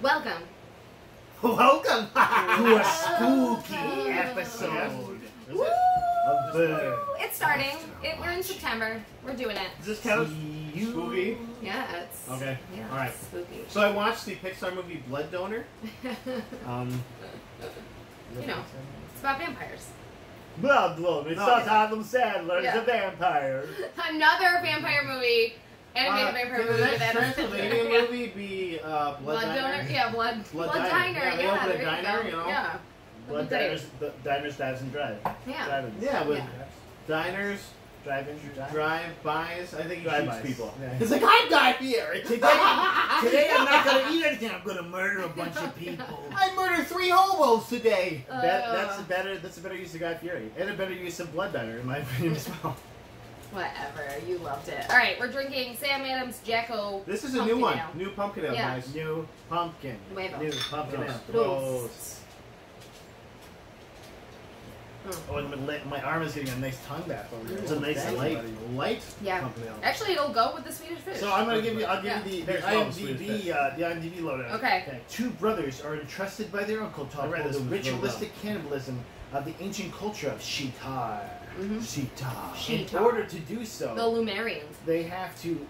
Welcome. Welcome to a spooky episode. Is it? It's starting. We're in September. We're doing it. Is this kind of spooky? Yeah, it's Okay. Yeah, All right. it's spooky. So I watched the Pixar movie Blood Donor. You know, it's about vampires. Blood Donor. It stars Adam Sandler as a vampire. Another vampire movie. Animated vampire Can movie. the next that Transylvania movie be Blood Donor? Diner? Yeah, Blood Diner. Yeah, they Yeah, open a there you diner, go. you know? Yeah. Blood That'd be Diners, Dives, and Drive. Yeah. Drive-ins. Yeah, with Yeah. diners, Drive-ins, drive-bys. I think he Drive-bys. shoots people. Yeah. He's like, I'm Guy Fieri. Today I'm not gonna eat anything. I'm gonna murder a bunch of people. I murdered 3 hobos today. That's a better use of Guy Fieri, and a better use of Blood Diner, in my opinion as well. Whatever. You loved it. All right, we're drinking Sam Adams Jacko. This is a Pumpkin new one. Ale. New pumpkin ale, Yeah. guys. New pumpkin. Nuevo. New pumpkin ale. Gross. Oh, and my arm is getting a nice tongue bath over here. It's a nice light Yeah. pumpkin ale. Actually, it'll go with the Swedish fish. So I'll give you the There's no Swedish IMDb lowdown. Okay. Two brothers are entrusted by their uncle to uphold the ritualistic cannibalism of the ancient culture of Shi'Tar. Shi'Tar. In order to do so, The Lumerians. they have to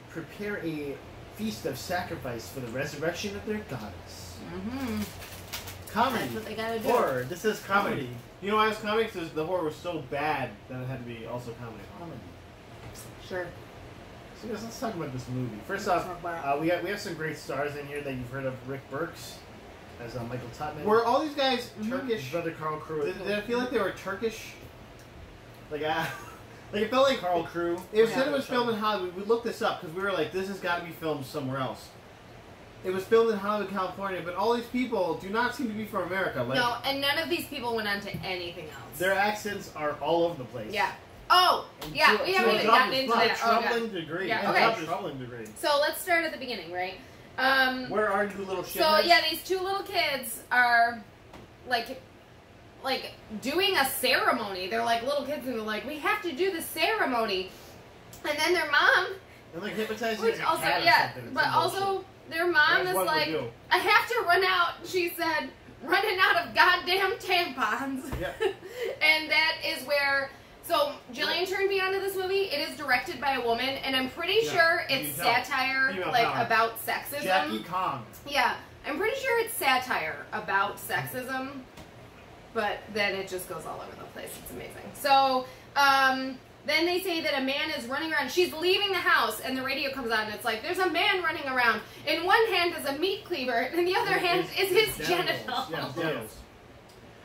prepare a feast of sacrifice for the resurrection of their goddess. Comedy. That's what they gotta do. Horror. This is comedy. You know why it's comedy? Because the horror was so bad that it had to be also comedy. Sure. So guys, let's talk about this movie. First off, we have some great stars in here that you've heard of. Rick Burks as Michael Tutman. Were all these guys His Turkish? brother Carl Crew. Did I feel like they were Turkish? Like it felt like Carl Crew. It said it was filmed in Hollywood. We looked this up because we were like, this has got to be filmed somewhere else. It was filmed in Hollywood, California, but all these people do not seem to be from America. Like, No, and none of these people went on to anything else. Their accents are all over the place. Yeah. Oh, And yeah, to- we to haven't a even gotten into troubling- that. to a Oh, troubling God. degree. Yeah, To a okay. troubling degree. So let's start at the beginning, right? where are you, little shit? So yeah, these two little kids are like doing a ceremony. They're like little kids, and they're like, we have to do the ceremony. And then their mom, And like hypnotizing which like a also cat or yeah, something. It's but some also bullshit. their mom That's is what like, we do. I have to run out. She said, running out of goddamn tampons. Yeah. And that is where. So Jillian turned me onto this movie. It is directed by a woman, and I'm pretty sure it's you tell. satire, Female like power. about sexism. Jackie Kong. Yeah, I'm pretty sure it's satire about sexism, but then it just goes all over the place. It's amazing. So, then they say that a man is running around. She's leaving the house, and the radio comes on, and it's like, there's a man running around. In one hand is a meat cleaver, and in the other hand is his genitals. Yeah, genitals.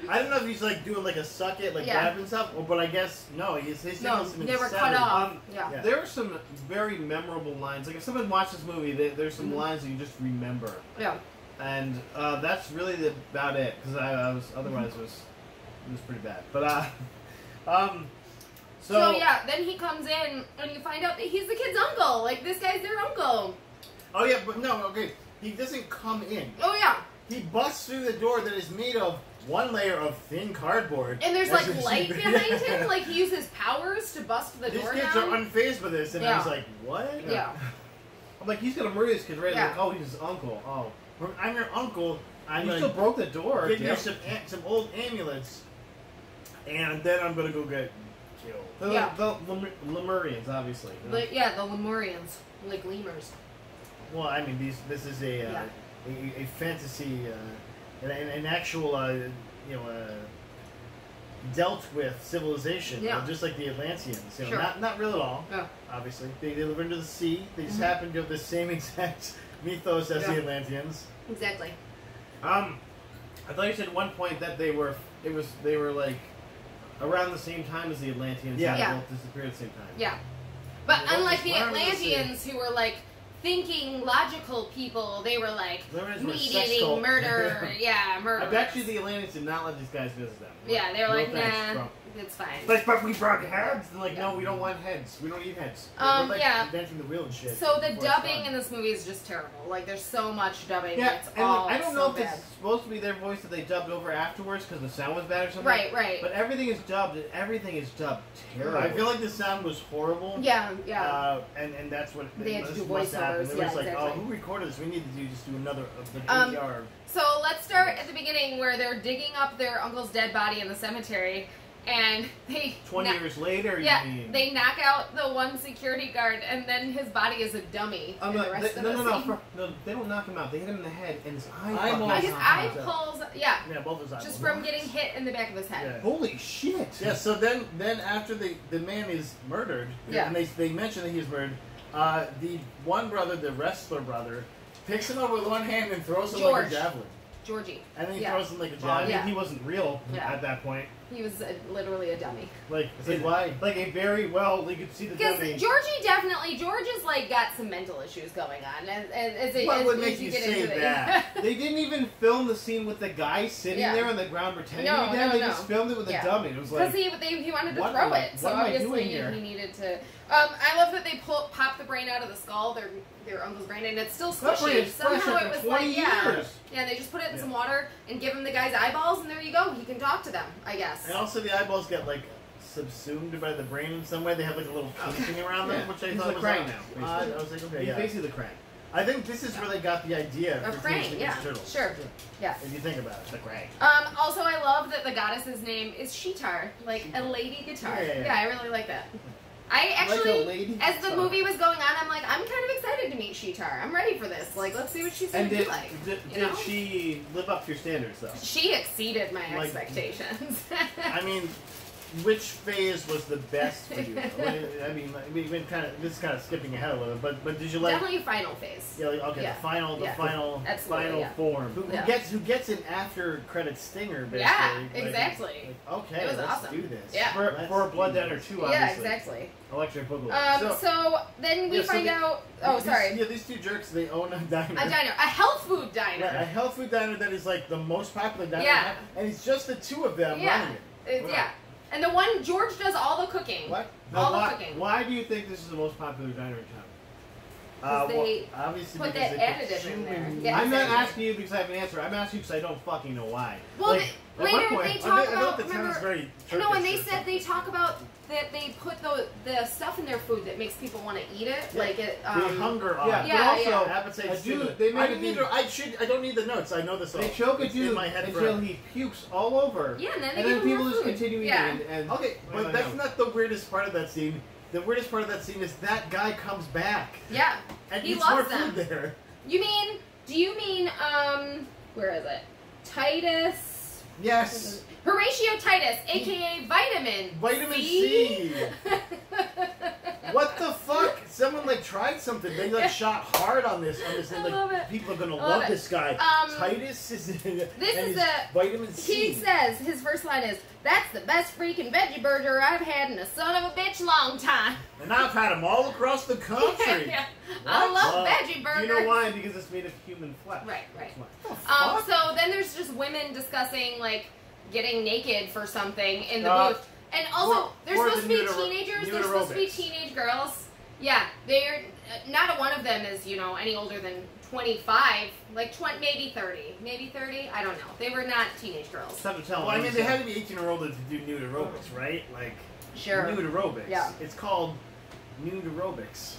I don't know if he's like doing like a suck it, like grabbing stuff, but I guess no. His No, genitals have been they were severed. cut off. Yeah. Yeah. There were some very memorable lines. Like if someone watched this movie, there's some lines that you just remember, Yeah. and that's really about it. Because I was otherwise it was pretty bad. But So yeah, then he comes in, and you find out that he's the kid's uncle. Like, this guy's their uncle. Oh yeah, but no, okay. He doesn't come in. Oh yeah. He busts through the door that is made of one layer of thin cardboard. And there's As like you light see- behind him, like he uses powers to bust the These door kids down. are unfazed by this, and I was Yeah. like, what? Yeah. I'm like, he's gonna murder this kid, right? Yeah. Like, oh, he's his uncle. Oh, I'm your uncle. I'm you gonna still broke the door. give Yeah. you some old amulets, and then I'm gonna go get killed. The Lemurians, obviously. You know? Yeah, the Lemurians, like lemurs. Well, I mean, this is a fantasy, an actual, dealt with civilization, Yeah. just like the Atlanteans. You know, Sure. not real at all. Yeah. Obviously, they live under the sea. They just happen to have the same exact mythos as the Yeah. Atlanteans. Exactly. I thought you said at one point that they were like around the same time as the Atlanteans. Yeah. And they Yeah. both disappeared at the same time. Yeah. But Well, unlike the why are we Atlanteans, who were like thinking logical people, they were like Atlanteans were meat sex eating, cult. murder. Yeah, murder. I bet you the Atlanteans did not let these guys visit them. Yeah, they were No like, thanks, nah, Trump. it's fine. But we brought heads. They're like, no, we don't want heads. We don't eat heads. We're like yeah. inventing the wheel and shit. So the before it's dubbing done. in this movie is just terrible. Like, there's so much dubbing. Yeah, It's and all I don't so know if bad. it's supposed to be their voice that they dubbed over afterwards because the sound was bad or something. Right, right. But everything is dubbed, and everything is dubbed terrible. I feel like the sound was horrible. Yeah, yeah. And that's what They had to this do must voiceover happened. They were Yeah, just like, exactly. oh, who recorded this? We need to just do another of the Um, ADR. So let's start at the beginning where they're digging up their uncle's dead body in the cemetery, and they 20 years later, yeah, you mean? they knock out the one security guard, and then his body is a dummy. I'm in not, the rest they, of no, the no, scene. no, they don't knock him out. They hit him in the head, and his eye. Eyeball. fucking His His eye pops out. pulls, yeah, Yeah, both his eyes. just from getting hit in the back of his head. Yeah. Holy shit! Yeah, so then after the man is murdered, Yeah. and they mention that he was murdered, the one brother, the wrestler brother, picks him up with one hand and throws him like George. a javelin. Georgie. And then he Yeah. throws him like a Well, I javelin. mean, he wasn't real Yeah. at that point. He was literally a dummy. Like, It's like, why? Like a very well, you could see the Because dummy. George is like got some mental issues going on. What would as make you get say into it. that? They didn't even film the scene with the guy sitting Yeah. there on the ground pretending No, to be dead. no, They no. just filmed it with Yeah. a dummy. It was Because like, he wanted to what throw am I- it, so what am I obviously doing here? he needed to. I love that they pop the brain out of the skull, their uncle's brain, and it's still That brain squishy. is fresh Somehow after it was 20 like, yeah, years. yeah. They just put it in Yeah. some water and give him the guy's eyeballs, and there you go. He can talk to them, I guess. And also the eyeballs get like subsumed by the brain in some way. They have like a little casing around them, Yeah. which I He's thought the was Krang odd. now, Odd. basically. I was like, okay, he's yeah. basically the Krang. I think this is where they got the idea Of for Teenage Krang, Mutant yeah, Ninja Turtles. sure, yeah. If you think about it, the Krang. Also, I love that the goddess's name is Shitar, like a lady guitar. Yeah. I really like that. I Like a actually, lady as the guitar. movie was going on, I'm like, I'm kind of excited to meet Shitar. I'm ready for this. Like, let's see what she's gonna And be did, like. did, you did know? she live up to your standards, though? She exceeded my Like- expectations. I mean, which phase was the best for you? I mean, we've been this is kind of skipping ahead a little, but did you like? Definitely final phase. Yeah, like, okay, Yeah. the final Absolutely, Final yeah. form. Who Yeah. gets an after credit stinger? Basically. Yeah, Like, exactly. like, okay, It was let's awesome. do this. Yeah. For a Blood Diner, too, obviously. Yeah, exactly. Electric Boogaloo. So then we Yeah, so find they- out. Oh, these- sorry. Yeah, these two jerks, they own a diner. A diner, a health food diner. Yeah, a health food diner that is like the most popular diner. Yeah. And it's just the two of them Yeah. running it. Yeah. And the one George does all the cooking. What? All Now, the cooking. why do you think this is the most popular diner in town? 'Cause they obviously put because that they additive in there. human- Yeah, I'm not exactly. asking you because I have an answer. I'm asking you because I don't fucking know why. Well, Like, they, at one later point- they I talk know about. the town is Remember, very no, and they Turkish or said they something. talk about that they put the stuff in their food that makes people want to eat it, Yeah. like it. The hunger on. Yeah, Yeah, but also, yeah. Appetite a dude, stimulant. they made I a don't need dude, to- I don't need the notes. I know this all. they choke a It's in dude my head until forever. he pukes all over. Yeah, and then they and give then him people more just food. continue eating. Yeah. And Okay, what but am I that's doing? not the weirdest part of that scene. The weirdest part of that scene is that guy comes back Yeah. and He eats loves more them. food there. You mean? Do you mean? Where is it? Titus. Yes. Horatio Titus, aka Vitamin. Vitamin C. What the fuck? Someone like tried something. They like shot hard on this. I Like love it. people are gonna I love love it. this guy. This Titus is. is his a- vitamin He C. says his first line is, "That's the best freaking veggie burger I've had in a son of a bitch long time." And I've had them all across the country. Yeah. I What? love veggie Do burgers. you know why? Because it's made of human flesh. Right, right. That's why. Fuck. So then there's just women discussing like getting naked for something in the Uh, booth, and also or- they're or supposed the to be nude teenagers. nude They're supposed to be aerobics. teenage girls. Yeah, they're not one of them is any older than 25, like 20, maybe 30, I don't know. They were not teenage girls. It's tough to tell. Well, I mean, they had to be 18 or older to do nude aerobics, right? Like Sure. nude aerobics. Yeah. It's called nude aerobics.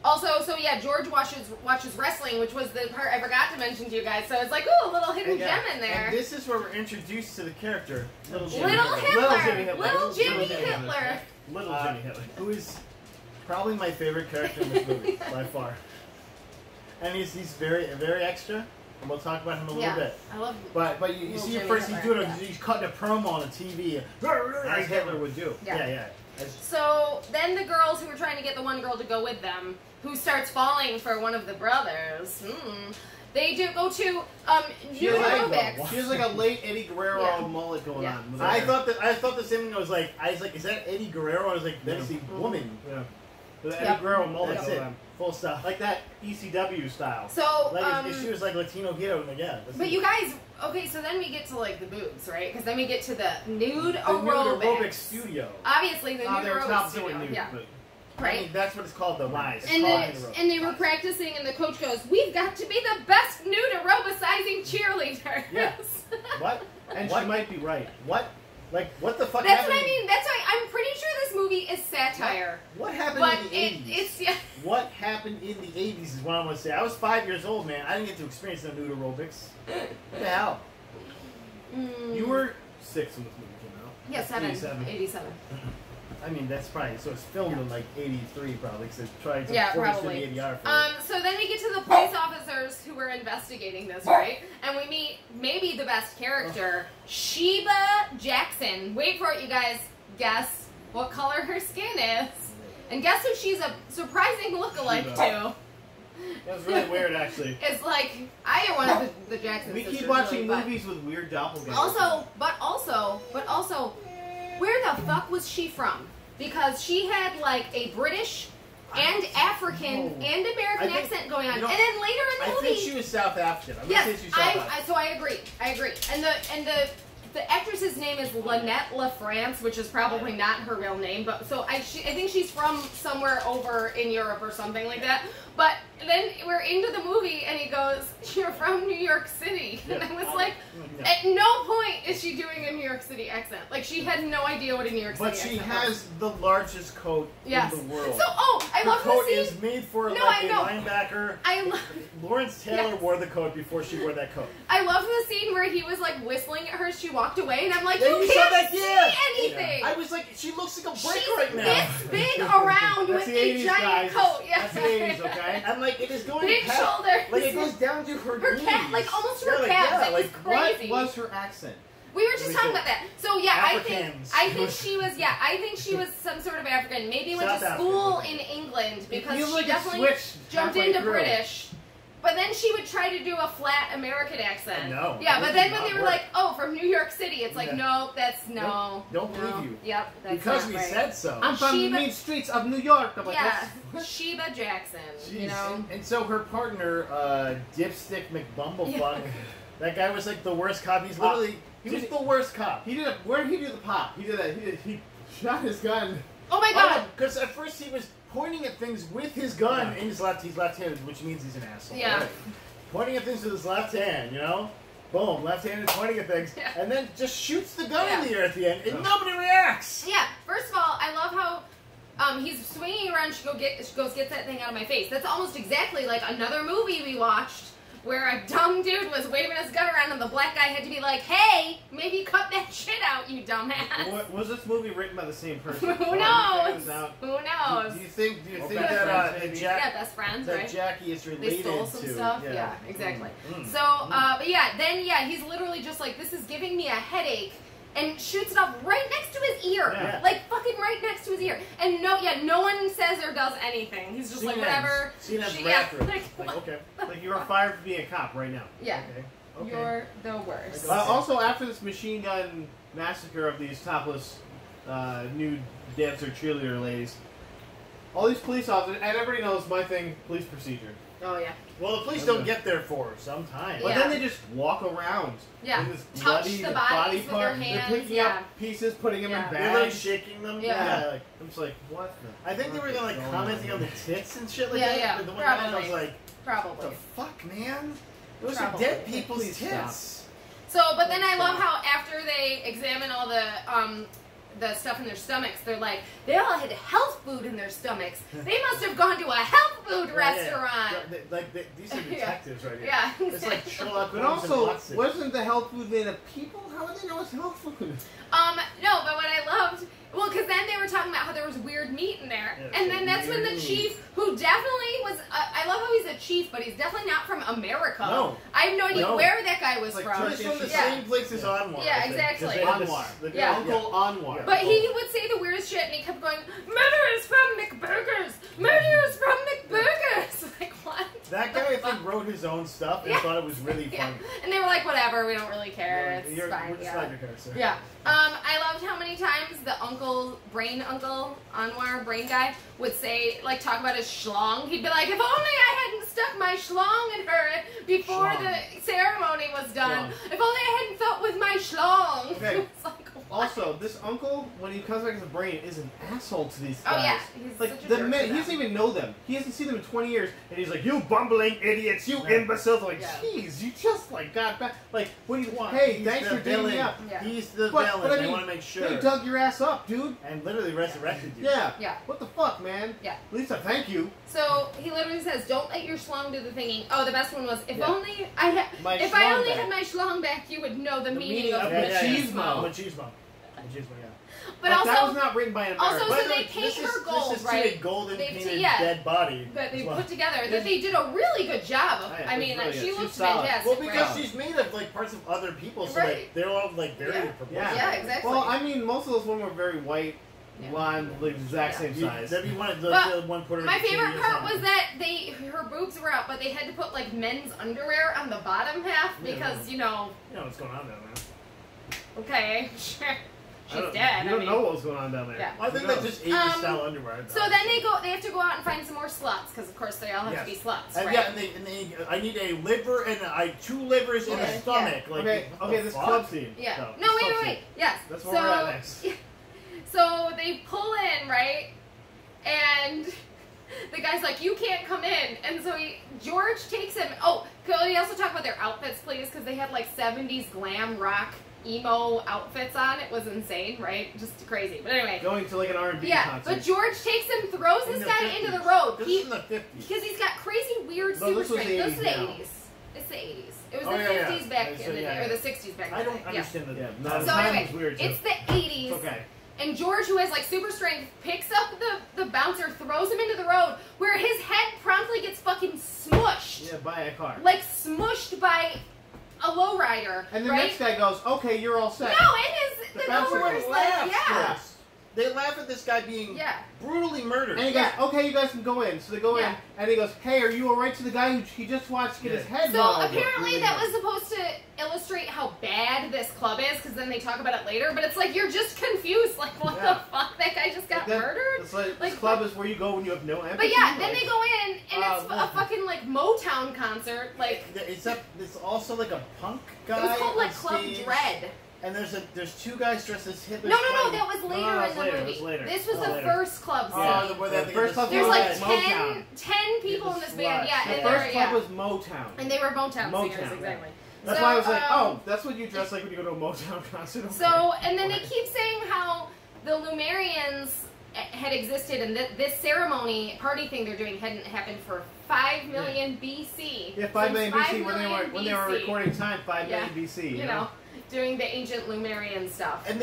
Also, so yeah, George watches wrestling, which was the part I forgot to mention to you guys. So it's like, ooh, a little hidden Yeah. gem in there. And this is where we're introduced to the character, little Jimmy Little Hitler. Hitler, Jimmy Hitler. little Jimmy Little Jimmy Hitler. Little Jimmy Hitler. Who is probably my favorite character in this movie by far. And he's very extra, and we'll talk about him a little Yeah, bit. I love. But you Little see Jimmy first he's Hitler, doing yeah. he's cutting a promo on the TV. As Hitler would do. Yeah. So then the girls who were trying to get the one girl to go with them, who starts falling for one of the brothers, they do go to She has, aerobics. like, she has like a late Eddie Guerrero Yeah. mullet going Yeah. on. With I her. thought the same thing. I was like, is that Eddie Guerrero? I was like, that's Yeah. a woman. Yeah. With the Yep. Eddie Guerrero mullet That's going it. on. Full stop. Like that ECW style. So, Like if she was like Latino ghetto, I'm like, yeah. that's but it. you guys, okay, so then we get to like the boobs, right? Because then we get to the nude the aerobics. nude aerobic studio. Obviously, the nude They were aerobics top studio, doing nude, yeah, but I right. mean, that's what it's called, though. Lies. It's And called they, nude aerobics. and they were practicing, and the coach goes, "We've got to be the best nude aerobicizing cheerleaders." Yeah. What? and What? she might be right. What? Like, what the fuck That's happened? what I mean. That's why I'm pretty sure this movie is satire. What happened But in the 80s? it's yeah. What happened in the 80s is what I'm going to say. I was 5 years old, man. I didn't get to experience no nude aerobics. What the hell? You were 6 when this movie came out. Yeah, 87. 87. I mean, that's probably, so it's filmed in like 83 probably, because they tried to Yeah, force probably. the ADR for it. So then we get to the police officers who were investigating this, right? And we meet maybe the best character, Sheba Jackson. Wait for it, you guys. Guess what color her skin is. And guess who she's a surprising lookalike Sheba. to. That was really weird, actually. It's like either one of the Jackson We sisters. keep watching really, but- movies with weird doppelgangers. But also, where the fuck was she from? Because she had like a British and African and American I think- accent going on, you know, and then later in the I movie, think she was South African. I'm yes, going to say she's South African. so I agree, and the actress's name is Lynette LaFrance, which is probably not her real name, but so I think she's from somewhere over in Europe or something like that. But then we're into the movie, and he goes, "You're from New York City," and I was like, Yeah. at no point is she doing a New York City accent. Like she had no idea what a New York City But she accent has was. the largest coat Yes. in the world. So I Her love coat the scene. is made for No, like I a know. linebacker. I love. Lawrence Taylor Yes. wore the coat before she wore that coat. I love the scene where he was like whistling at her. She walked away, and I'm like, Yeah, you you saw can't that? see Yeah. anything. I was like, she looks like a brick She's right now. this big around That's with the a 80s, giant guys. coat. Yeah. That's the 80s, okay? I'm like, it is going Big past, shoulders. like it goes down to her Her knees. cat, like almost to Yeah, her like, calves. yeah, It like, was What crazy. was her accent? We were just talking about that. So yeah, Africans. I think she was. Yeah, I think she was some sort of African. Maybe went South to school African. in England because It feels she like it definitely switched jumped halfway into through. British. But then she would try to do a flat American accent. No, Yeah, this but then does when they not were work. like, "Oh, from New York City," it's like, Yeah. no, that's no. Don't no. believe you. Yep, that's Because not we right. said so. I'm from the Sheba- main streets of New York. I'm like, Yeah, what? Sheba Jackson. You Jeez. know. And so her partner, Dipstick McBumblefuck, that guy was like the worst cop. He's literally, he was the worst cop. He did. Where did he do the pop? He did that. He shot his gun. Oh my God. Because at first he was pointing at things with his gun in his left. He's left-handed, which means he's an asshole. Yeah. Right? Pointing at things with his left hand, you know? Boom, left-handed pointing at things, Yeah. and then just shoots the gun Yeah. in the air at the end, and Yeah. nobody reacts. Yeah. First of all, I love how he's swinging around. She goes gets that thing out of my face. That's almost exactly like another movie we watched where a dumb dude was waving his gun around and the black guy had to be like, "Hey, maybe cut that shit out, you dumbass." What, was this movie written by the same person? Who Oh, you knows? think it was out? Who knows? Do you think? Do you Well, think best that friends, that maybe. Jack? Yeah, best friends, That right? Jackie is related They stole some to. stuff. Yeah, exactly. Mm. So, but yeah, then he's literally just like, "This is giving me a headache," and shoots it up right next to his ear, Yeah. like fucking right next to his ear. And no one says or does anything. He's just like, Scene whatever. Scene ends She- right yeah, after it. like, Like, okay. Like you are fired for being a cop right now. Yeah, Okay. you're the worst. Also, after this machine gun massacre of these topless nude dancer cheerleader ladies, all these police officers, and everybody knows my thing, police procedure. Oh yeah, Well, the police don't get there for some time. But Yeah. then they just walk around yeah. in this Touch bloody the body bodies with part. their They're hands. picking Yeah. up pieces, putting them Yeah. in They're like bags. shaking them. Yeah. Like, I'm just like, what the? I think they were fuck gonna is like going commenting on the tits and shit like Yeah, that. yeah, The one guy was probably. like, what Probably. the fuck, man? Those Probably. are dead people's Please tits. So, but then I love how after they examine all the stuff in their stomachs, they're like, they all had health food in their stomachs. They must have gone to a health food restaurant. Yeah, like these are detectives right here. Yeah, It's like exactly. Sherlock But Holmes and also, Watson. wasn't the health food made of people? How would they know it's health food? No, but what I loved, well, because then they were talking about how there was weird meat in there, Yeah, and then that's when the weird chief, who definitely was, I love how he's a chief, but he's definitely not from America. No. I have no idea No. where that guy was Like from. He's from the Yeah. same place as Anwar. Yeah, I think, 'cause exactly. they had this- Anwar. the- Yeah. Uncle Anwar. But he would say the weirdest shit, and he kept going, "Murder is from McBurgers! Murder is from McBurgers!" Like, what? That guy, I think, wrote his own stuff and Yeah. thought it was really Yeah. funny. And they were like, whatever, we don't really care, it's You're fine, just yeah. like your character. Yeah. I loved how many times the brain uncle, Anwar, brain guy, would say, like, talk about his schlong. He'd be like, if only I hadn't stuck my schlong in her before Schlong. the ceremony was done. Schlong. If only I hadn't felt with my schlong. Okay. It's like, Also, this uncle, when he comes back as a brain, is an asshole to these guys. Oh yeah, he's Like such a the jerk man, to he them. doesn't even know them. He hasn't seen them in 20 years, and he's like, "You bumbling idiots, you imbeciles!" Like, Yeah. jeez, you just like got back. Like, when you, What? hey, He's thanks the for digging me villain. up. Yeah. He's the But villain. I They mean, want to make sure. They dug your ass up, dude. And literally resurrected you. Yeah. Yeah. What the fuck, man? Yeah. Lisa, thank you. So he literally says, "Don't let your schlong do the thinking." Oh, the best one was, "If Yeah. only I had, My if I schlong only back." had my schlong back, you would know the meaning of Yeah, machismo." Machismo, yeah. But Like, that was also, not written by an also, American. so they paint her gold, This is right? a golden They- painted yeah. dead body. that they as well. put together, that they did a really good job of. Oh, yeah, I it mean, was really she good. looks She's solid. fantastic. Well, because right? she's made of like parts of other people, so Right. like they're all like very Yeah. proportionate. Yeah, exactly. Well, I mean, most of those women were very white, Yeah. blonde, the exact Yeah. same size. That'd be one of the, But the 1/4. My of the favorite series part on. was that her boobs were out, but they had to put like men's underwear on the bottom half because You know what's going on down there. okay, sure, I she's don't- dead. You I don't mean, know what was going on down there. Yeah. I think Who that's knows? just 80s style underwear. So then they have to go out and find some more sluts because of course they all have Yes. to be sluts, And right? yeah, and they, I need a liver and two livers and Okay, a stomach. Like, Okay, what okay, the this fuck? club scene. Yeah. So, No, this wait, club wait, scene. yes. That's so, where we're at next. So they pull in, right? And the guy's like, "You can't come in." And so George takes him. Oh, can we also talk about their outfits, please? Because they had like 70s glam rock emo outfits on. It was insane, right? Just crazy. But anyway. Going to like an R&B Yeah, concert. but George takes him, throws In this the guy 50s. into the road. This He, is in the 50s. because he's got crazy weird No, super this was strength. the This is the 80s now. 80s. It's the 80s. It was Oh, the yeah, yeah. 50s back So, in the yeah, day, or yeah. the 60s back in I the don't day. Yeah. understand the. Yeah, no, So the time anyway, was weird too. it's the 80s. It's okay. And George, who has like super strength, picks up the bouncer, throws him into the road, where his head promptly gets fucking smushed. Yeah, buy a car. Like smushed by a lowrider. And the right? next guy goes, "Okay, you're all set." No, it is. The The bouncer nowhere's goes, like, laughs yeah. first. They laugh at this guy being Yeah. brutally murdered. And he goes, "Okay, you guys can go in." So they go Yeah. in, and he goes, "Hey, are you all right?" To the guy who he just watched get his Yeah. head So run over. apparently that was supposed to illustrate how bad this club is, because then they talk about it later. But it's like you're just confused, like what Yeah. the fuck? That guy just got Like that- murdered. It's like, Like, this club is where you go when you have no empathy. But yeah, then like- they go in and it's well, a fucking like Motown concert. Like It's also like a punk guy. it was called like on Club stage, Dread. And there's two guys dressed as hippies. No, that playing- was later no, in it's the later, movie. it's later. This was Oh, the later. first club. Oh, Yeah. the where they The first club There's was like Motown. 10 people in this band, yeah, sluts. The and first they're club yeah, was Motown. and they were Motown, Motown, singers, yeah. exactly. That's So, why I was like, um, "Oh, that's what you dress like when you go to a Motown concert." Okay. So, and then they Okay. keep saying how the Lumerians had existed, and this ceremony party thing they're doing hadn't happened for 5 million BC. Yeah, 5 million Since BC when they were BC, recording time. 5 Yeah. million BC. You know, doing the ancient Lumerian stuff. And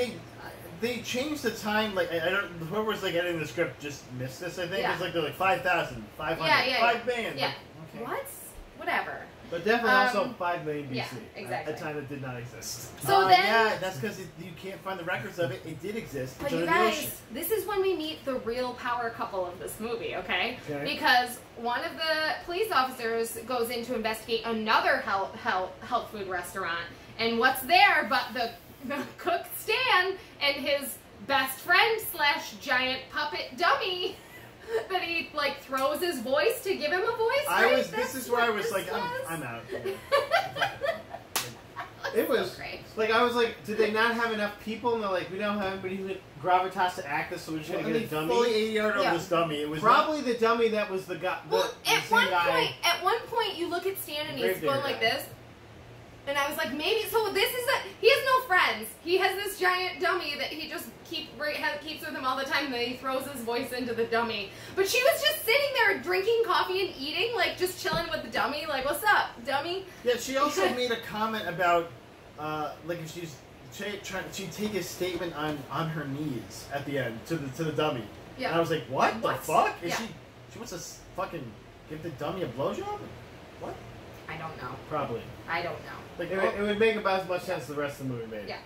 they changed the time. Like I don't. Whoever was like editing the script just missed this. I think Yeah. it's like they're like 5,000, 500, Yeah. 5 million. Yeah. Like, okay. What? Whatever. But definitely also Um, 5 million BC. yeah, exactly. A time that did not exist. So then- yeah, that's because you can't find the records of it. It did exist. But It's you under the ocean. guys, this is when we meet the real power couple of this movie, okay? Okay. Because one of the police officers goes in to investigate another health food restaurant, and what's there but the cook Stan and his best friend / giant puppet dummy that he like throws his voice to give him a voice. Right? This That's is where I what was this like, was. I'm out. It was so great. like I was like, did they not have enough people? And they're like, we don't have anybody who gravitas to act this, so we're just gonna And get they a dummy. fully 80 yard Yeah. over this dummy. It was Probably the dummy that was the guy. Well, the at same one guy. point, you look at Stan and he's Gravedigger going like guy. this, and I was like, maybe. So this is he has no friends. He has this giant dummy that he just keeps with him all the time. And then he throws his voice into the dummy. But she was just sitting there drinking coffee and eating, like just chilling with the dummy. Like, what's up, dummy? Yeah, she also made a comment about, like if she'd take a statement on her knees at the end to the dummy. Yeah. And I was like, what the What? fuck? Yeah. She wants to fucking give the dummy a blowjob? What? I don't know. Probably. I don't know. Like, It would make about as much sense as the rest of the movie made. Yeah.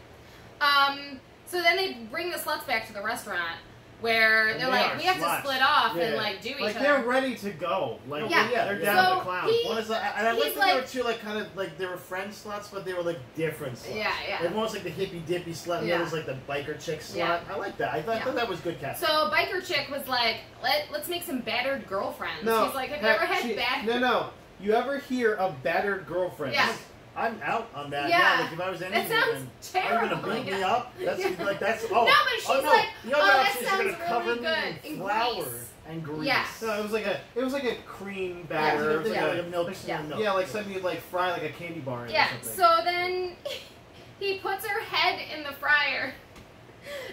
So then they bring the sluts back to the restaurant where And they're they like, are we have sluts. to split off and Yeah. like do each Like other. they're ready to go. Like Yeah. they're down So to clown. he- One is like, and I He's like that they were like- two like kind of like they were friend sluts, but they were like different sluts. Yeah, yeah. Like one was like the hippy dippy slut, and the Yeah. other was like the biker chick slut. Yeah. I like that. I thought Yeah. that was good casting. So biker chick was like, let's make some battered girlfriends. No, He's like, have you ever had she- bad? No. You ever hear of battered girlfriends? Yeah. I'm out on that. Yeah. Like if I was That anything, sounds then, are you terrible. gonna beat me Yeah. up? That's like that's. No, Oh, but she's oh, no. like, the other oh, that option is sounds you're gonna cover really me good in in flour grease. and grease. Yes. No, it was like a cream Yeah, batter. It was yeah, like like milk. Yeah. milk. yeah, like something you'd like fry like a candy bar in or Yeah, something. so then he puts her head in the fryer.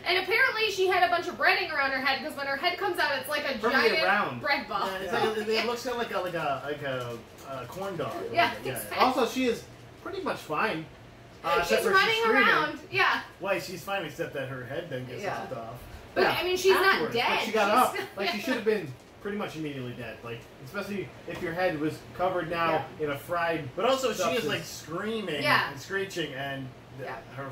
And apparently she had a bunch of breading around her head because when her head comes out, it's like a Perfectly giant round. bread ball. Yeah, it's like, it looks kind of like a corn dog. Yeah, yeah. exactly. Also, she is pretty much fine. She's except for running screaming. around. Yeah. Why she's fine except that her head then gets Yeah. chopped off. But Yeah, I mean, she's not afterwards, dead. But she got She's up. still- Like she should have been pretty much immediately dead. Like especially if your head was covered now in a fried. But also she is Substance. like screaming Yeah. and screeching, and Yeah. her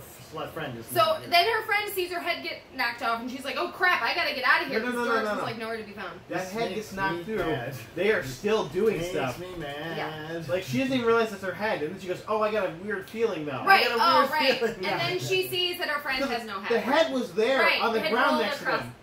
friend is. So then her friend sees her head get knocked off, and she's like, "Oh crap! I gotta get out of here." No, no, because no, George no, was no. like nowhere to be found. That This head makes gets knocked me through. mad. They are still doing makes stuff. me mad. Like she doesn't even realize that's her head, and then she goes, "Oh, I got a weird feeling now." Right. got a Oh, weird right. feeling And now. then she sees that her friend The- has no head. The head was there Right, on the it ground rolled next to across. them,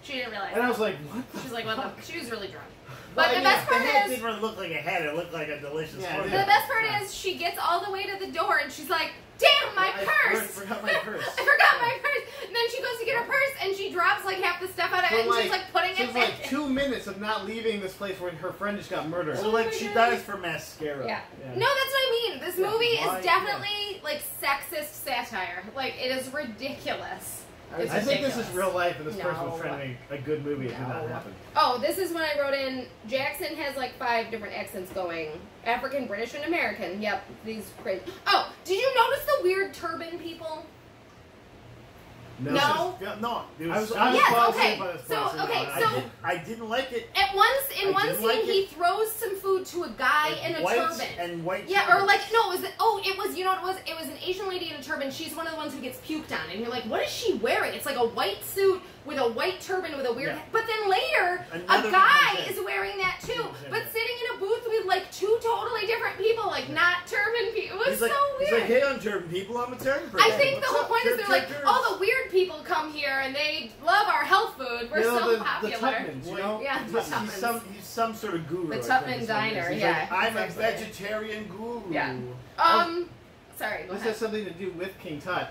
She didn't realize. and I was like, "What?" The She's like, fuck? "What the?" She was really drunk. Well, But the I mean, best the part head is, didn't really look like a head. It looked like a delicious Yeah, corn it the dog. best part is, she gets all the way to the door, and she's like, "Damn, my I purse!" forgot my purse. I forgot my purse. And then she goes to get her purse, and she drops like half the stuff out of it, and she's like putting so it it's back. like 2 minutes of not leaving this place where her friend just got murdered. So like she dies for mascara. Yeah. Yeah. No, that's what I mean. This Yeah, movie why- is definitely like sexist satire. Like it is ridiculous. It's I think this is ridiculous. real life, and this person No. was trying to make a good movie. It did not No. happen. Oh, this is when I wrote in. Jackson has like 5 different accents going: African, British, and American. Yep, these crazy. Oh, did you notice the weird turban people? No. Yeah, no. It I was Yes, positive okay. about this So, person. okay, I, so- I didn't like it. At once, in I one didn't scene, like he it. throws some food to a guy in a white turban. and white. Yeah, or turbans. like no, it was it was you know what it was? It was an Asian lady in a turban. She's one of the ones who gets puked on, and you're like, what is she wearing? It's like a white suit with a white turban with a weird. Yeah. But then later, Another a guy one is wearing that too, Yeah. but sitting in a booth with like 2 totally different people, like not turban people. It was He's like, so he's weird. like, hey, I'm turban people. I'm a turban person. I think the What's whole up? point is Turb, they're turb, like, turb. oh, the weird people come here and they love our health food. We're You know, so the popular. Tupmans, you know? Yeah, the He's Tupmans. he's some sort of guru. The I think, Tupman is what it is. Diner, He's yeah, like, I'm exactly. a vegetarian guru. Yeah. Sorry, go This ahead. has something to do with King Tut.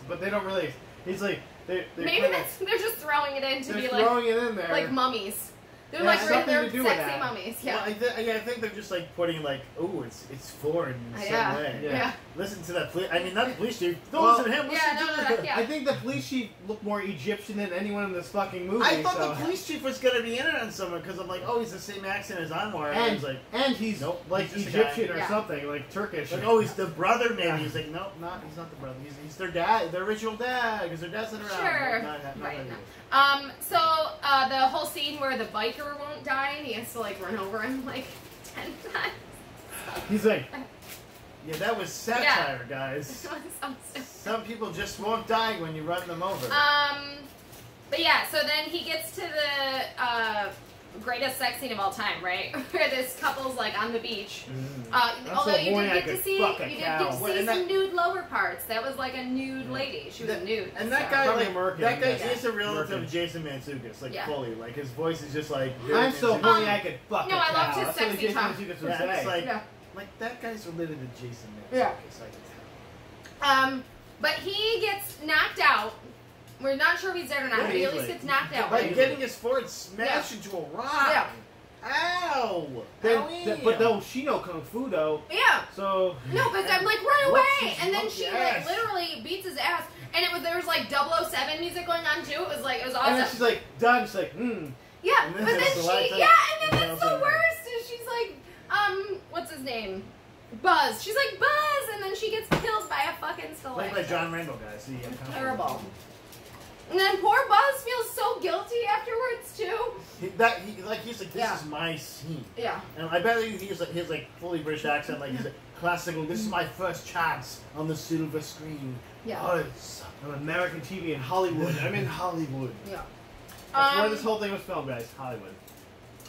But they don't really. He's like they're Maybe kinda- they're just throwing it in to they're be like throwing it in there. mummies. They're Yeah, like something they're to do with sexy that. mummies. Well, Yeah. I think they're just like putting like, oh, it's foreign in some Yeah. way. Yeah. Yeah. Listen to that police. I mean, not the police chief. Don't Well, listen to him. Listen Yeah, no, to no, the. yeah. I think the police chief looked more Egyptian than anyone in this fucking movie. I thought so. the police chief was gonna be in it on someone because I'm like, oh, he's the same accent as Anwar. And I And, was like, and he's Nope, like he's just a guy. Egyptian or Yeah. something, like Turkish. like, oh, he's the brother maybe. Yeah. He's like, nope, not. He's not the brother. He's their dad, their original dad, because their dad's not around. Sure. Not Right, that no. either. So the whole scene where the biker won't die and he has to like run over him like 10 times. He's like, Yeah, that was satire, guys. It was so stupid. Some people just won't die when you run them over. But yeah, so then he gets to the greatest sex scene of all time, right? Where this couple's like on the beach. I'm Although so you horny did I get to could see, fuck a you did cow. get to Well, see and some that- nude lower parts. That was like a nude lady. She was That- nude. And that so. guy, Probably like, American, that guy yeah. is a relative American. of Jason Mantzoukas, like Yeah. fully. Like his voice is just like. I'm so Mantzoukas. horny I could fuck no, a I cow. loved his That's what sexy Jason talk. Mantzoukas would Yeah, say. it's like, Yeah. like that guy's related to Jason Mantzoukas. Yeah. I can tell. But he gets knocked out. We're not sure if he's dead or not, but he at least Easily. gets knocked out. By Right? getting his forehead smashed into a rock. Yeah. Ow! But no, she know kung fu though. Yeah. So No, but I'm like, run Whoops, away! she's And then monkey she ass. like literally beats his ass. And there was like 007 music going on too. It was like, it was and then awesome. she's like done. She's like, Yeah, And but then then there's the last she, time- yeah, and then Yeah, that's the also- worst. Is she's like, what's his name? Buzz. She's like Buzz, and then she gets killed by a fucking Played stalactite. by John Randall, guys. See, Terrible. And then poor Buzz feels so guilty afterwards too. He's like, this Yeah. is my scene. Yeah. And I bet you he's like, his like fully British accent, like he's like classical. This is my first chance on the silver screen. Yeah. Buzz. I'm American TV in Hollywood. I'm in Hollywood. Yeah. That's where this whole thing was filmed, guys. Hollywood.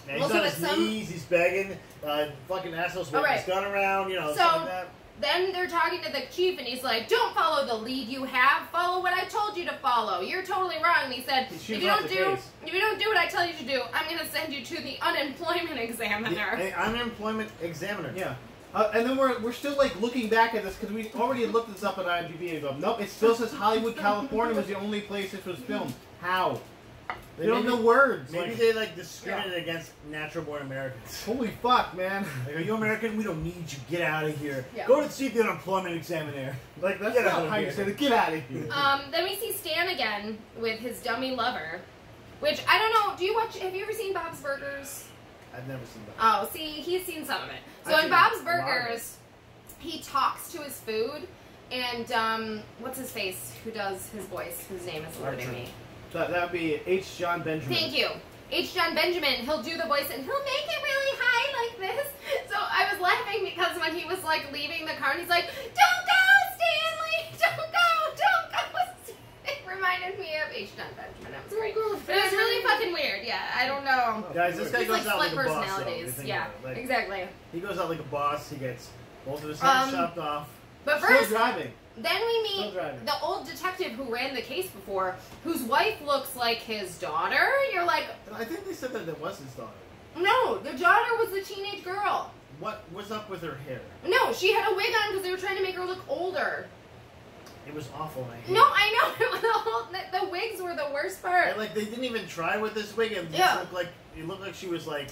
And he's Also, on his at some- knees, he's begging, fucking assholes waving Alright. his gun around, you know, So- stuff like that. Then they're talking to the chief, and he's like, "Don't follow the lead you have. Follow what I told you to follow. You're totally wrong." And he said, He "If shoots you off don't the do, case. if you don't do what I tell you to do, I'm gonna send you to the unemployment examiner." The unemployment examiner. Yeah. And then we're still like looking back at this because we already looked this up on IMDb and go, nope, it still says Hollywood, California was the only place this was filmed. How? They don't know words. Maybe like, they like discriminate against natural-born Americans. holy fuck, man. Like, are you American? We don't need you. Get out of here. Yeah. Go to see the unemployment examiner. Like that's Get not out of how you here. say it. Get out of here. Then we see Stan again with his dummy lover, which I don't know. Do you watch? Have you ever seen Bob's Burgers? I've never seen that. Oh, see, he's seen some of it. So I've in seen Bob's a lot of Burgers, he talks to his food, and what's his face? Who does his voice? Whose name is eluding Archer. me? That would be H. John Benjamin. Thank you. H. John Benjamin, he'll do the voice and he'll make it really high like this. So I was laughing because when he was like leaving the car and he's like, "Don't go, Stanley! Don't go! It reminded me of H. John Benjamin. It was very cool. But it was really fucking weird. Yeah, I don't know. Guys, this guy He's goes like out split like a boss. Though, if you personalities. think Yeah, about it. Like, exactly. he goes out like a boss. He gets both of his hands chopped off. But Still first, driving. then we Still meet driving. the old detective who ran the case before, whose wife looks like his daughter. You're like, I think they said that it was his daughter. no, the daughter was the teenage girl. What was up with her hair? No, she had a wig on because they were trying to make her look older. It was awful. And I hate No, it. I know. The wigs were the worst part. And, like they didn't even try with this wig. It just Yeah. looked like she was like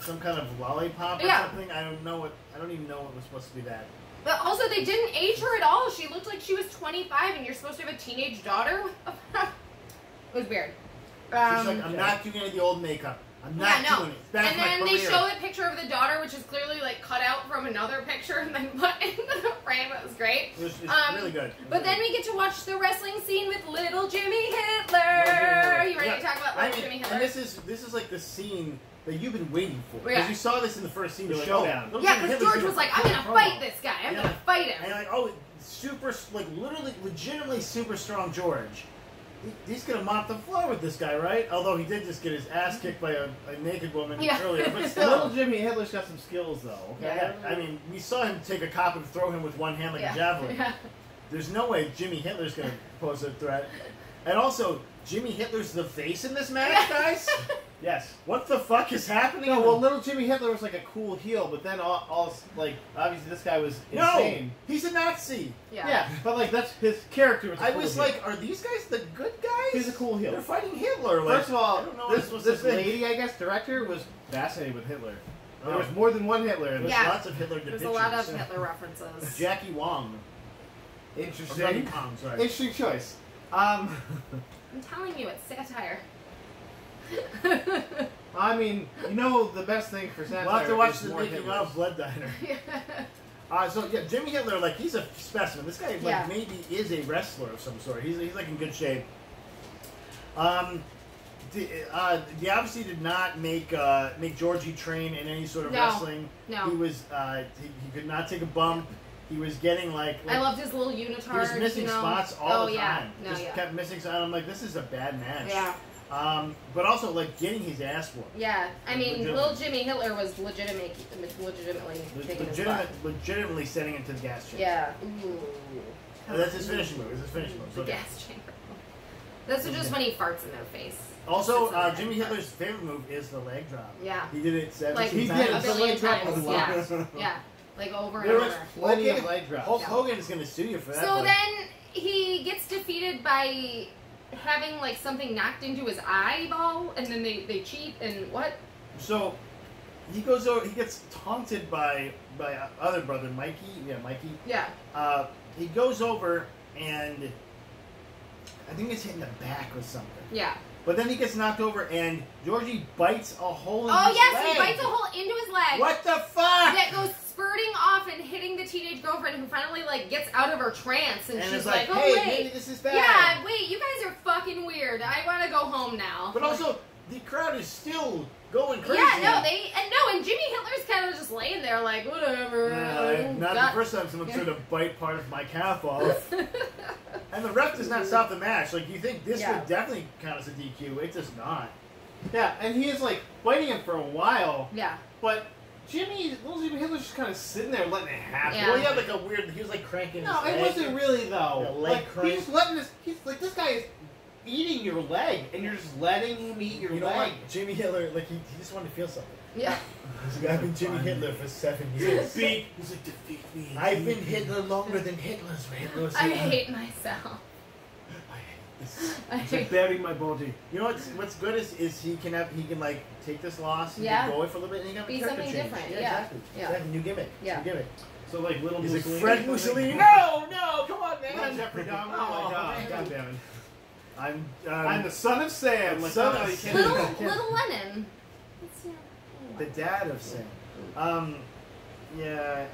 some kind of lollipop or Yeah. something. I don't even know what was supposed to be that. But also, they didn't age her at all. She looked like she was 25, and you're supposed to have a teenage daughter. It was weird. She's like, I'm not doing any of the old makeup. I'm not Yeah, no. doing it. It's bad And for my then they career. show a picture of the daughter, which is clearly like cut out from another picture and then put into the frame. It was great. It's really good. But then we get to watch the wrestling scene with little Jimmy Hitler. Are you ready to talk about little Jimmy Hitler? And this is like the scene that you've been waiting for. Because Yeah. you saw this in the first scene. The You're like, showdown. Oh, little Yeah, Jimmy because Hitler's George was gonna like, I'm cut gonna a promo. fight this guy. I'm Yeah. gonna fight And him. you're like, oh, super, like literally, legitimately super strong George. He's gonna mop the floor with this guy, right? Although he did just get his ass kicked by a naked woman Yeah. earlier, but Little still. Jimmy Hitler's got some skills though. Okay? Yeah, I mean, we saw him take a cop and throw him with one hand like a javelin. Yeah. There's no way Jimmy Hitler's gonna pose a threat. And also, Jimmy Hitler's the face in this match, guys? Yes. What the fuck is happening? No, well, little Jimmy Hitler was like a cool heel, but then all like obviously this guy was insane. No! He's a Nazi! Yeah, but like that's his character was. A I cool was heel. like, are these guys the good guys? He's a cool heel. They're fighting Hitler. Like, First of all, I don't know what I'm this supposed to think. lady, I guess, director was fascinated with Hitler. There Oh. was more than one Hitler. In There's this. Yeah. lots of Hitler There's depictions. a lot of Hitler references. Jackie Wong. Or Betty Interesting. Pong, sorry. Interesting choice. I'm telling you, it's satire. I mean, you know, the best thing for satire. We'll have to watch is the more making Hitlers. of Blood Diner. So yeah, Jimmy Hitler, like he's a specimen. This guy, like Yeah. maybe is a wrestler of some sort. He's like in good shape. They obviously did not make Georgie train in any sort of No. wrestling. No. He was he could not take a bump. He was getting like I loved his little unitard. he was missing you know? spots all oh, the yeah. time. No, Just yeah. kept missing spots. I'm like, this is a bad match. Yeah. But also like getting his ass whooped. Yeah. I mean, Legitimate. little Jimmy Hitler was legitimately taking his butt. Legitimately sending him to the gas chamber. Yeah. Ooh. That's his finishing move. It's his finishing move. The Okay. gas chamber. That's just when he farts in their face. Also, Sits in their Jimmy head. Hitler's favorite move is the leg drop. Yeah. He did it 17 Like He times. did. a It's a billion leg drop times. was Yeah. long. Yeah. Like over and There over. was Plenty Hulk of leg drops. Hulk Yeah. Hogan is going to sue you for that. So but- then he gets defeated by having like something knocked into his eyeball, and then they cheat and what? So he goes over. He gets taunted by other brother Mikey. Yeah, Mikey. Yeah. He goes over and I think it's hit in the back or something. Yeah. But then he gets knocked over and Georgie bites a hole in Oh his yes, leg. he bites a hole into his leg. What the fuck? That goes spurting off and hitting the teenage girlfriend, who finally like gets out of her trance, and And she's it's like, oh hey, wait, maybe this is bad. yeah, wait, you guys are fucking weird. I want to go home now. But also, the crowd is still going crazy. yeah, and Jimmy Hitler's kind of just laying there like whatever. Not Got- the first time someone tried to bite part of my calf off. And the ref does not stop the match. Like, you think this Yeah. would definitely count as a DQ. It does not. Yeah, and he is like fighting him for a while, Yeah. but little Jimmy Hitler's just kind of sitting there letting it happen. Yeah. Well, he had like a weird. He was like cranking No, his it leg. wasn't really Yeah, though. leg Like crank. he's letting this. He's like this guy is eating your leg, and you're just letting him eat your You know what? leg. Jimmy Hitler, like he just wanted to feel something. Yeah. He's like, I've been Jimmy Hitler for 7 years. He's like, defeat me. I've been Hitler longer than Hitler's. Hitler's I hate myself. I hate this. I He's like, hate. bury my body. You know what's good is he can like take this loss and Yeah. go away for a little bit and he can have Be a character something change. different, Yeah, yeah. exactly. Yeah. Exactly. New gimmick. Yeah. New gimmick. So like little He's Mussolini. like Fred Mussolini. No, come on, Little man. Jeffrey Dahmer. Oh, Oh my god. man. God damn it. I'm I'm the son of Sam. Like, Son no, of you can't Sam. do Little, that. little Lennon. It's, the dad of Sam. Yeah.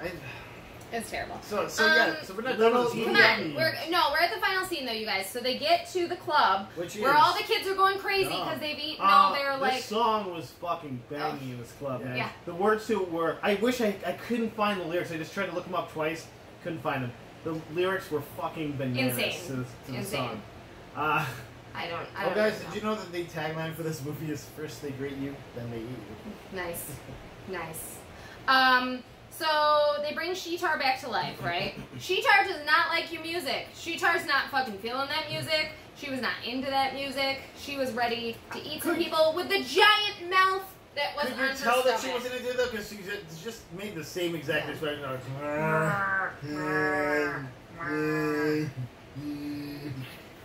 it's terrible. So yeah. So we're not done with this Come movie. on, we're at the final scene though, you guys. So they get to the club Which where is- all the kids are going crazy No. because they've eaten all their This like. song was fucking banging in this club, man. Yeah. The words to it were. I wish I couldn't find the lyrics. I just tried to look them up twice. Couldn't find them. The lyrics were fucking bananas Insane. to the Insane. song. I don't. Oh, guys, know. did you know that the tagline for this movie is first they greet you, then they eat you? Nice, nice. So they bring Sheetar back to life, right? Sheetar does not like your music. Sheetar's not fucking feeling that music. She was not into that music. She was ready to eat some people with the giant mouth that was Could on you her tell that she stomach. wasn't into that because she just made the same exact Yeah. expression?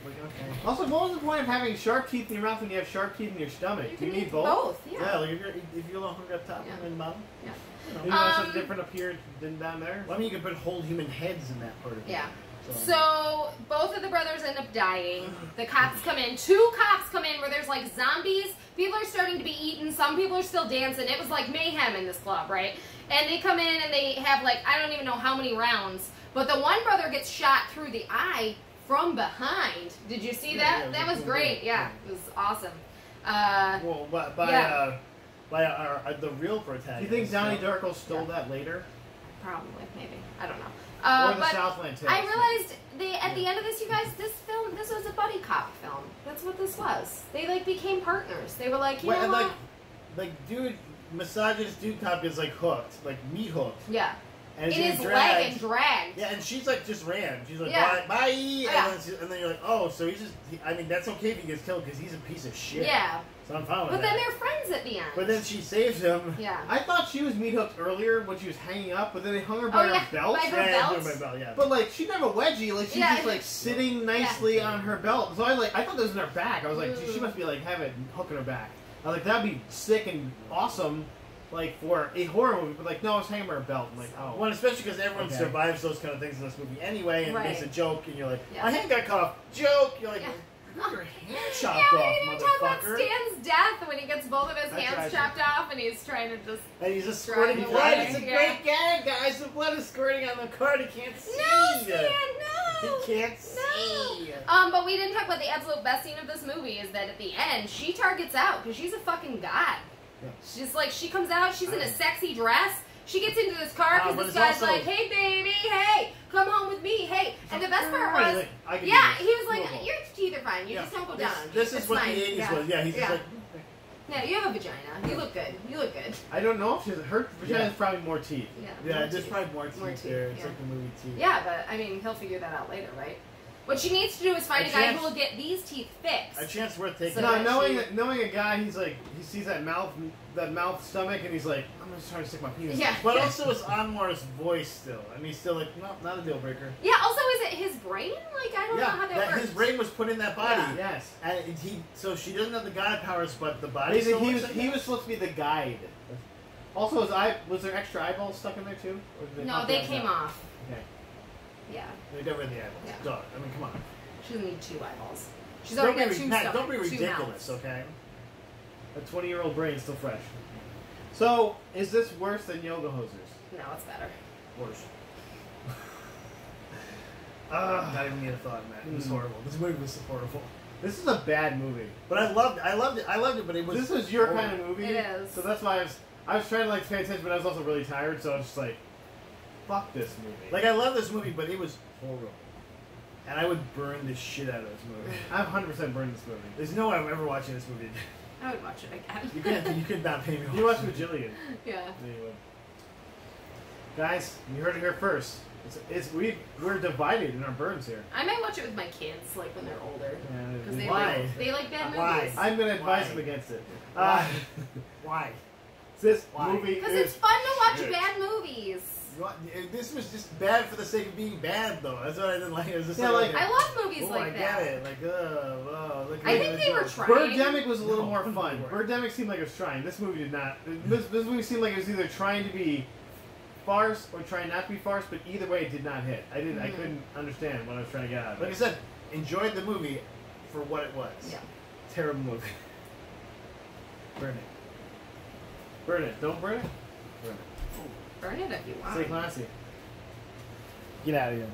Like, okay. Also, what was the point of having sharp teeth in your mouth when you have sharp teeth in your stomach? You Do you can need eat both? Yeah. Yeah, like if you're a little hungry up top Yeah. and then bottom. Yeah. You know. You know, something different up here than down there? Well, I mean, you could put whole human heads in that part of it. Yeah. So, So both of the brothers end up dying. The cops come in. 2 cops come in where there's like zombies. People are starting to be eaten. Some people are still dancing. It was like mayhem in this club, right? And they come in and they have like, I don't even know how many rounds. But the one brother gets shot through the eye from behind. Did you see that? Yeah, That was great. Yeah, it was awesome. well, by the real Do protagonist. you think Donnie yeah. Darko stole that later? Probably, maybe. I don't know. Or the But Southland Tales? I realized at the end of this, you guys, this was a buddy cop film. That's what this was. They like became partners. They were like, you Well, know and what? like dude, misogynist dude cop is like hooked, like meat hooked. Yeah. And In he's his getting leg dragged. and dragged. Yeah, and she's like just ran. She's like, Yeah. bye, Yeah. and then you're like, oh, so he's just. I mean, that's okay if he gets killed because he's a piece of shit. Yeah. So I'm fine with But that. then they're friends at the end. But then she saves him. Yeah. I thought she was meat hooked earlier when she was hanging up, but then they hung her by Oh, yeah, her belt. by her Yeah, belt? by belt, yeah. But like she never wedgie, like she's Yeah, just like sitting nicely on her belt. So I thought that was in her back. I was like, Ooh. she must be like have it hooking her back. I was like that'd be sick and awesome, like for a horror movie. But like no, it's hanging by her belt. I'm like oh, Well, especially because everyone Okay. survives those kind of things in this movie anyway, and Right. makes a joke, and you're like, Yeah. my hand got cut off. Joke. You're like, Yeah. you got your hand Yeah, chopped we off, didn't even talk about motherfucker. Stan's death when he gets both of his That's hands right. chopped off and he's trying to just. And he's just Driving squirting away. blood. It's a Yeah. great gag, guys. The blood is squirting on the card. He can't see. No, Stan, no! He can't No. see. But we didn't talk about the absolute best scene of this movie is that at the end, Sheetar gets out because she's a fucking god. Yeah. She's like, she comes out, she's in a sexy dress. She gets into this car but because this it's guy's also- like, hey baby, hey, come home with me, hey. And the best part was, Like, I can yeah, do he this. was like, Doable. your teeth are fine, you Yeah. just don't go This- down. This is It's what fine. the 80s Yeah. was. Yeah, he's Yeah. just like, Yeah, you have a vagina. You look good. You look good. I don't know if she's her vagina Yeah. has probably more teeth. Yeah. yeah, more there's teeth. probably more teeth More teeth, there. It's yeah. like the movie teeth. Yeah, but I mean, he'll figure that out later, right? What she needs to do is find A a guy chance- who will get these teeth fixed. A chance worth taking. So No, that knowing a guy, he's like he sees that mouth stomach, and he's like, I'm just trying to stick my penis. Yeah. But also it's Anwar's voice still. I mean, still like, no, not a deal breaker. Yeah, also, is it his brain? Like, I don't know Yeah, how that, that works. his brain was put in that body. Yeah. Yes. And so she doesn't have the god powers, but the body. He still was works like he that? was supposed to be the guide. Also, was there extra eyeballs stuck in there too? Or did No, pop they those came out? off. Okay. Yeah. They got rid of the eyeballs. Yeah. Dog. I mean, come on. She doesn't need 2 eyeballs. She's Don't already be, got 2 Matt, stomach, don't be 2 ridiculous, mouths. okay? A 20-year-old brain still fresh. So, is this worse than Yoga Hosers? No, it's better. Worse. Not even need a thought, Matt. It was Mm. horrible. This movie was horrible. This is a bad movie. But I loved it, but it was... This is your horrible. kind of movie. It is. So that's why I was trying to like pay attention, but I was also really tired, so I was just like, fuck this movie. Like, I love this movie, but it was horrible. And I would burn the shit out of this movie. I've 100% burned this movie. There's no way I'm ever watching this movie again. I would watch it again. You could not pay me. to You watch it. Bajillion. Yeah. Anyway. Guys, you heard it here first. We're divided in our burns here. I might watch it with my kids, like when they're older, because Why? they like bad movies. Why? I'm going to advise Why? them against it. Why? This Why? movie Because is... it's fun to watch shit. bad movies. This was just bad for the sake of being bad, though. That's what I didn't like. It was just Yeah, like- I love movies oh, like I that. get it. Like, look at I think they were jokes. trying. Birdemic was a little No, more they fun. weren't. Birdemic seemed like it was trying. This movie did not. This movie seemed like it was either trying to be farce or trying not to be farce, but either way it did not hit. I couldn't understand what I was trying to get out of Like I it. said, enjoyed the movie for what it was. Yeah. Terrible movie. Burn it. Burn it. Don't burn it. Burn it. Burn it if you want. Stay classy. Get out of here.